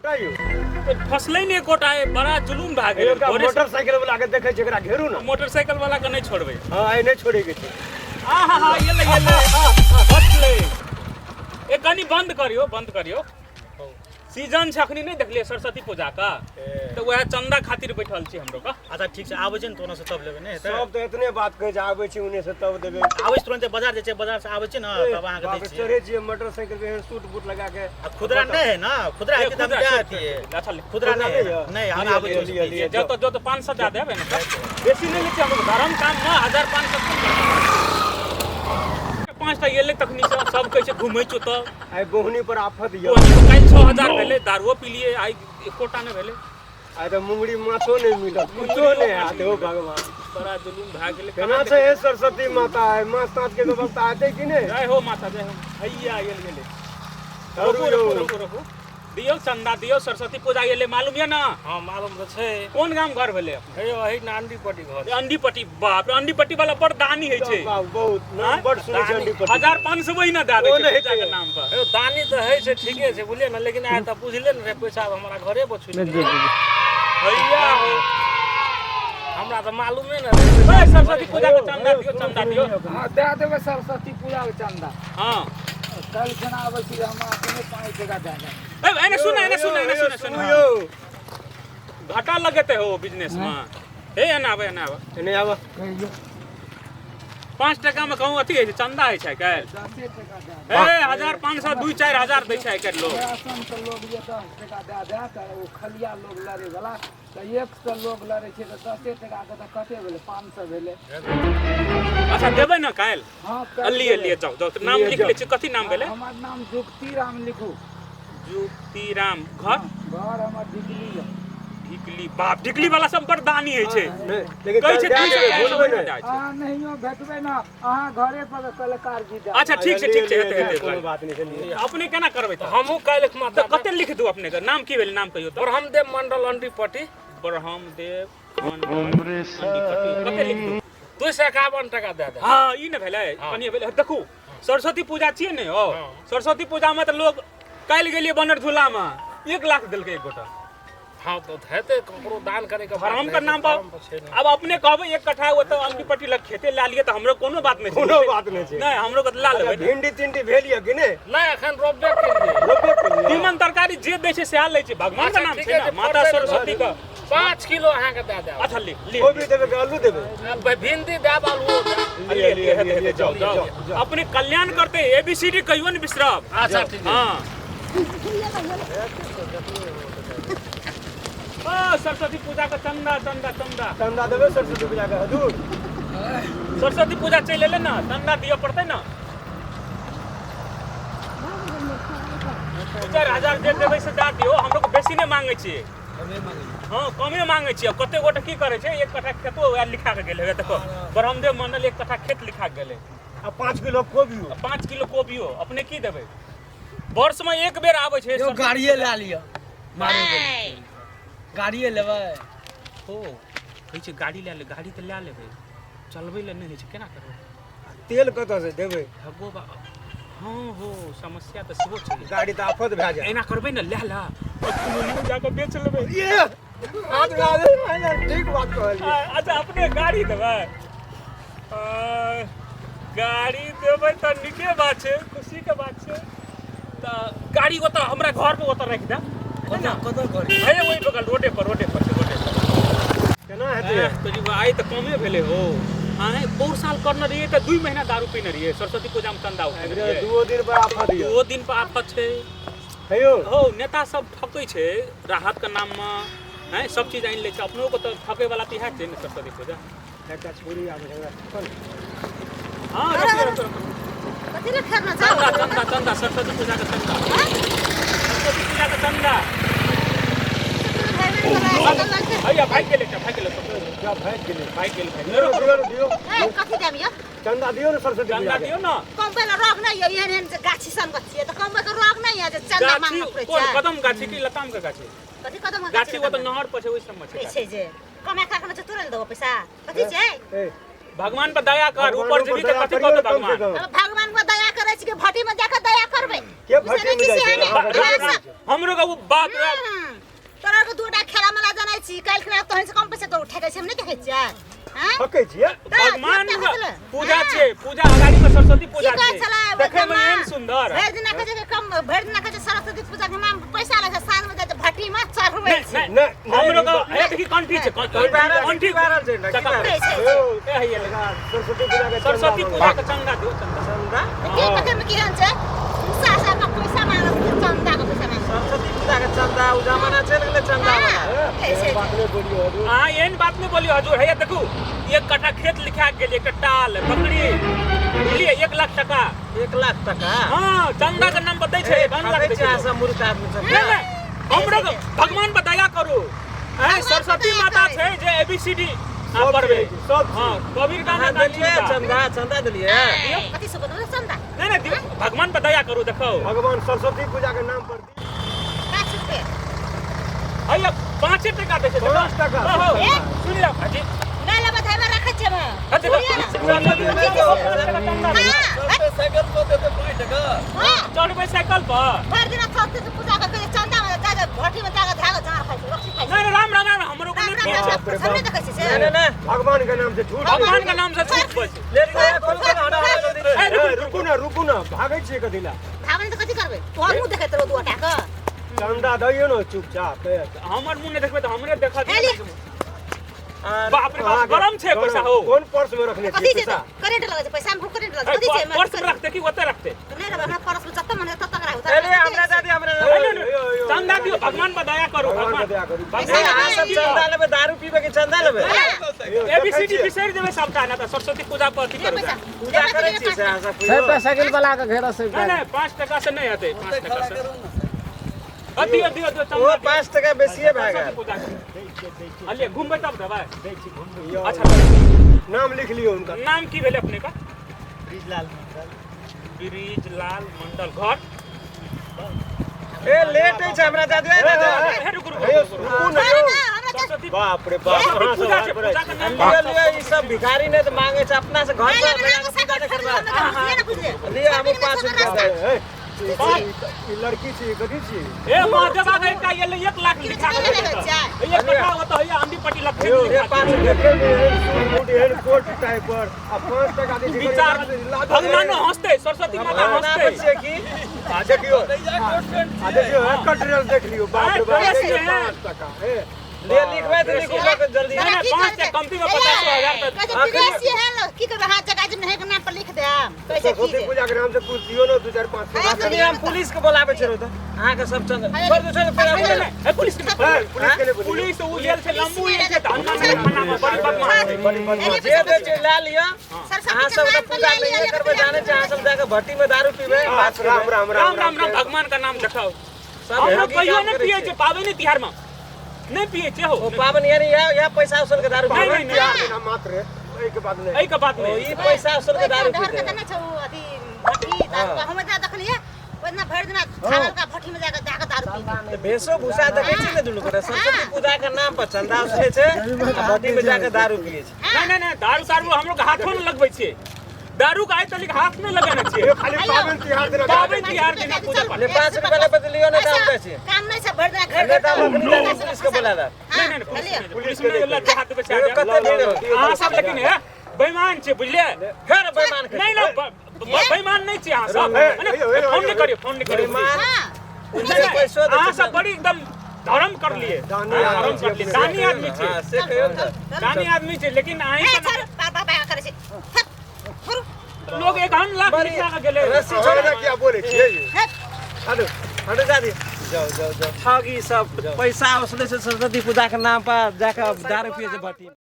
फसले नहीं कोटाए बड़ा जुलूम भाग गेल मोटरसाइकिल वाला के देखे जेकरा घेरू ना मोटरसाइकिल वाला के नहीं छोड़बे हां आई नहीं छोड़ेगे आहा ये ले फसले ए कनी बंद करियो सीजन छखनी नहीं देखलिए सरस्वती पूजा का तो वह चंदा खातिर बैठल छी हमरो का अच्छा ठीक से आबै छै न तोना से तब लेबे ने सब तो इतने बात कहे जे आबै छी उन्ने से तब देबे आबै छै तुरंत बाजार जे छै बाजार से आबै छै न तब अहाँ के दै छी चढ़े छी मोटरसाइकिल पे सूट बूट लगा के खुदरा नहीं है ना खुदरा है कि हम क्या आती है अच्छा खुदरा नहीं हम आबै छी जो तो 500 ज्यादा देबे ना बेसी नहीं लेते हम धर्म काम ना 1500 5टा ये ले तखनी सब कह छै घुमै छ त आई बोहनी पर आफत य काल 6000 भेले दारुओ पी लिए आई एकोटा ने भेले आई तो मुंगड़ी माथो नहीं मिलत कुछो नहीं आते हो भगवान बड़ा जुलूम भाग गेले केना से हे सरस्वती माता है मां साथ के व्यवस्था आते कि नहीं जय हो माता जय हो भैया ये गेले रुको दियो चंदा दियो सरस्वती पूजा ये ले मालूम है ना हां मालूम तो छै कोन गांव घर भेले हे वही नांदीपट्टी घर अंडीपट्टी बाप रे अंडीपट्टी वाला बड़ दानी है छै बहुत नाम बड़ सुनै छै अंडीपट्टी 1500 वही ना दे दे छै के नाम पर हे दानी तो है छै ठीके छै बुझलिए ना लेकिन आय त बुझले न रे पैसा हमरा घरे बचु भैया हो हमरा तो मालूम है ना सरस्वती पूजा के चंदा दियो हां दे देबे सरस्वती पूजा के चंदा हां कल खना आबै छी हम अपने 5 जगह दे दे ए एने सुन घाटा लगते हो बिजनेस में हे एना आवे नहीं आवा कहियो 5 टका में कहूं अथी है चंदा है छै काल 10 टका दे ए 1500 2 4000 दै छै काल लोग राशन तो लोग ये 10 टका दे दे त वो खलिया लोग लड़े वाला त 100 लोग लड़े छै त 10 टका के त कते भेले 500 भेले अच्छा देबे ना काल हां लिए जाओ नाम लिख ले छी कथि नाम भेले हमर नाम जुक्ति राम लिखू जुक्ति राम घर हमर ढिकली बाप ढिकली वाला सब बड़ दानी है छै लेकिन कहै छै बोलबे नहीं अहाँ नहियो भेटबै ना अहाँ घरे पर कलाकार जी दे अच्छा ठीक छै हेते कोनो बात नहीं चलिए अपने केना करबै त हमहु काल एक माता कते लिख दू अपने का नाम की भेल नाम कहियो त ब्रह्मदेव मंडल अंडीपट्टी ब्रह्मदेव कते लिख दू 251 टका दे दे हां ई न भेलै कनी भेलै देखू सरस्वती पूजा छियै ने हो सरस्वती पूजा में त लोग काल गेलिए बनर झूला में 1 लाख देलकै एक गोटा हां तो हेते ककरो दान करे के धर्म का नाम पर अब अपने कहबै 1 कट्ठा वो तो अंडीपट्टी लग खेते ला लिए त हमरो कोनो बात नहीं कोनो बात नहीं छै नहीं हमरो के ला लेबै भिंडी तिंडी भेलिए कि नहीं नहीं एखन रोबे के तीमन तरकारी जे दै छै से आ लै छै भगवान का नाम छै ना माता सरस्वती का 5 किलो अहाँ के दे दे अच्छा ले गोभी देबे के आलू देबे भिंडी दे आलू लिए जाओ अपने कल्याण करते एबीसीडी कहियो नहीं बिसरब अच्छा ठीक है हां ओ सरस्वती पूजा का चंदा देबे सरस्वती पूजा के हजूर सरस्वती पूजा चल ले ना चंदा दियो पड़ते ना 4000 दे देबै से दा दियो हमरो को बेसी नहीं मांगे छी हां कमे मांगे छी कते गोटे की करे छै 1 कट्ठा खेतो लिखा के गेले देखो ब्रह्मदेव मंडल 1 कट्ठा खेत लिखा के गेले आ 5 किलो कोबियो 5 किलो कोबियो अपने की देबै वर्ष में एक बेर आबै छै जो गाड़िए ला लियो मारे गाड़िए लेबै हो कहै छै गाड़ी ले गाड़ी त ले लेबै चलबै ले नहीं छै केना करबै तेल कत से देबै हगो बा हां हो समस्या त सेहो छै गाड़ी त आफत भए जाए एना करबै न ले ला कुलोनी में जाके बेच लेबै ये हाथ गाड़ी ठीक बात कहलिए अच्छा अपने गाड़ी देबै गाड़ी देबै त नीके बात छै खुशी के बात छै त गाड़ी ओत हमरा घर पे ओत राख दे कदर करी है वही बगल रोडे पर केना हेतै तो जी आई त कमे भेले हो हां बहुत साल करने रहिए त 2 महीना दारू पीने रहिए सरस्वती पूजा में चंदा उठे रहिए 2 दिन पर आफत दियो 2 दिन पर आफत छै हेयो हो नेता सब ठकै छै राहत के नाम में हैं सब चीज आइन ले छै अपनो को त ठकै वाला तिहा छै ने सरस्वती पूजा एकटा छोरी आबै छै हां कथि ले फेरना चाह चंदा सरस्वती पूजा का चंदा सरस्वती पूजा का चंदा भैया भाई के ले क्या भाग गेले दियो ए कथि देम यो चंदा दियो न सरस्वती चंदा दियो ना कम्बे ल रोग नै यो एहन गाछी सन गछिए त कम्बे के रोग नै है जे चंदा मांग पड़े कोन छै कदम गाछी की लताम का गाछी कथि कदम गाछी वो त नहर पर छै ओइ सब में छै जे कमे खा के तुरंत देबो पैसा कथि छै भगवान पर दया कर, भगवान ऊपर पर जीवी दया के कथी करियो कहते कम से भगवान? कम। अब भगवान को दया करे छी कि भट्टी में जाकर दया करबे के भट्टी में जाइ छै? हमरो का वो बाप रे तोरा के दूटा खेला मला जानै छी काल खना तोहन से कम पैसा तो उठा के हम नहीं देखै छियै हां ठकै छियै भगवान पूजा छे, पूजा अगाड़ी में सरस्वती पूजा की कहै छे, छलै देखे में एहन सुंदर। भरि दिन कहै छै कम भरि दिन कहै छै सरस्वती पूजा के नाम पैसा लगे साँझ में जाते भट्टी में चढ़बै छी नहीं हमरो का ए देखी कंठी छे, कंठी बारल छै ना चका छै ए है ये लगा सरस्वती पूजा के सरस्वती पूजा का चंदा दियो, चंदा। चंदा के कते में की हन छै सासा का पैसा मांगब चंदा का पैसा मांगब सरस्वती पूजा के चंदा उ जमाना चल गेलै चंदा वाला ए बात में बोलियो हजूर हां एहन बात नहीं बोलियो हजूर। है देखू 1 कट्ठा खेत लिखा गेल, एक टाल बकरी बुझलिए 1 लाख टका। 1 लाख टका हां चंदा के नाम पर दै छै 1 लाख दै छै। सब मूर्ख आदमी सब नहीं, नहीं, हमरो के भगवान पर दया करू। हैं सरस्वती माता छै जे एबीसीडी आप पढ़बे सब हां कबीर गाना कहाँ देलिए चंदा दिलिए कथि से बोलबे चंदा नहीं नहीं दियो, भगवान पर दया करू। देखो भगवान सरस्वती पूजा के नाम पर 5 रुपया भैया 5 टका दै छै। 5 टका। ओहो ए? सुन लो हाजी ले ले बधाई में रखै छै में हां देखो साइकिल को देते 5 टका हां चढ़बै साइकिल पर। भरि दिन सरस्वती पूजा के चंदा में जाके भट्टी में जाके धागा झाड़ खाइ छै रखी खाइ छै नहीं राम राम राम हमरो को नहीं सामने देखै छी से नहीं भगवान के नाम से झूठ भगवान के नाम से झूठ बोल छै। ले रे खोल हटा जल्दी रुकू ना भागै छियै कथि ला धावन त कथि करबै तोहर मुंह देखैत रहो दुआटा के चंदा दैयो न चुपचाप हमर मुंह नहीं देखबे तो हमरे देखत हेली। बाप रे बाप गरम छै पैसा हो। कौन पर्स में रखने कथि छियै छै पैसा करेंट लगे छै पैसा में करेंट लगे कथि छै पर्स में रखते कि ओते रखते? नहीं रे हमरा परस में जत्ता मने तत्ता रहू ले हमरा दादी हमरा चंदा दियो, भगवान पर दया करू। भगवान भगवान के दया करू। भगवान अहाँ सब चंदा लेबे दारू पीबे के चंदा लेबे एबीसीडी बिसरि देबै सबटा ना त सरस्वती पूजा पर अथी करू। पैसा पूजा करै छी से अहाँ सब सर साइकिल वाला के घेरा से नहीं नहीं 5 टका से नहीं आते, 5 टका से दियो दियो दियो वो चंदा 5 टका बेसिए भागा सरस्वती पूजा के। अलिए घूमबै तब देबै। यो, अच्छा नाम लिख लियो उनका नाम की भेले अपने का? ब्रिजलाल ब्रिजलाल मंडल। घर ए लेट है हमरा दादी हे रुकू रुकू रुकू। रुकू ना यो हमरा सरस्वती बाप रे बाप कहाँ से पूजा बात छै, करै पूजा के नाम लियो ई सब भिखारी ने तो मांगे छ अपना से घर पर ले के पूजा करबा लियो हम 5 रुपया दे ई लड़की छी कथि छी ए महादेवा के का ये 1 लाख लिखा के देता। ये कटा होता है अंडी पट्टी लग यो के 5 देखे हेड कोट टाइप पर आ 5 टका दे विचार भगवान हंसते, सरस्वती माता हंसते। बच्चे की आ देखियो एक ड्रेस देख लियो बाप रे बाप 5 टका ले लिखबै तो लिखो जल्दी नहीं नहीं 5 से कम भी 50,000 तक। विदेशी है लो की कर हाथ जगह जे नहीं के नाम पर लिख दे कैसे की सरस्वती पूजा के नाम से कुछ दियो ना 2 4 5 अखनी हम पुलिस के बोलाबे छरो त अहाँ के सब चंदा छोड़ दो छोड़ पहले ए पुलिस के पुलिस के लिए पुलिस उ जेल से लंबू ये से धन्ना में खाना में बड़ी बदमाश है। जे दे छै ला लियो अहाँ सब तो पूजा नहीं करबे जाने छ अहाँ सब जाके भट्टी में दारू पीबे राम राम राम राम राम भगवान का नाम देखाओ। सब हम लोग भोगी कहियो काम नहीं करे पिए छै। छे पाबनि तिहार में नहीं पिए छे हो। ओ पावन यानी या पैसा उसल के दारू नहीं, पीबे नहीं, यार बिना मात्र एक बात नहीं एई के बात ओ नहीं। ई पैसा उसल के दारू डर के पीबे त न छौ अथी भट्टी दारू हम जा देखलिए ओतना भरि दिन छागल का भट्टी में जाके दारू पी भेषो भूषा देखे छी ने दुनु करे सरस्वती पूजा के नाम पर चंदा उसले छै आ भट्टी में जाके दारू पिए छै नहीं नहीं नहीं दारू सारू हम लोग हाथों में लगबै छे। दारू का आइ तलिक हाथ में लगाना छे। खाली पावन तिहार दिन पाबनि तिहार दिन पूजा पाठ। ले 5 रुपया ले बदलियो ने दाम दे छै काम नहीं से भरि दिन ले दाम अखनी पुलिस के बोला दा नहीं नहीं नहीं पुलिस में अल्लाह के हाथ पे से आ कते जाए। देर हो हां सब लेकिन है बेईमान छे बुझलिए। फेर बेईमान के नहीं ना बेईमान नहीं छे हां सब फोन नहीं करियो फोन नहीं करियो। बेईमान नहीं, उनसे पैसो दे हां सब बड़ी एकदम धर्म कर लिए, दानी धर्म कर लिए, दानी आदमी छे, हां से कहियो त दानी आदमी छे लेकिन आई ए चल पापा करे छै लोग 1 लाख लिखा के गेले। रस्सी छोड़ छोड़ दे क्या बोले छियै हटो हटो जा दी जाओ ठगी सब पैसा उसले से सरस्वती पूजा के नाम पर जाकर दारू पिए छै भट्टी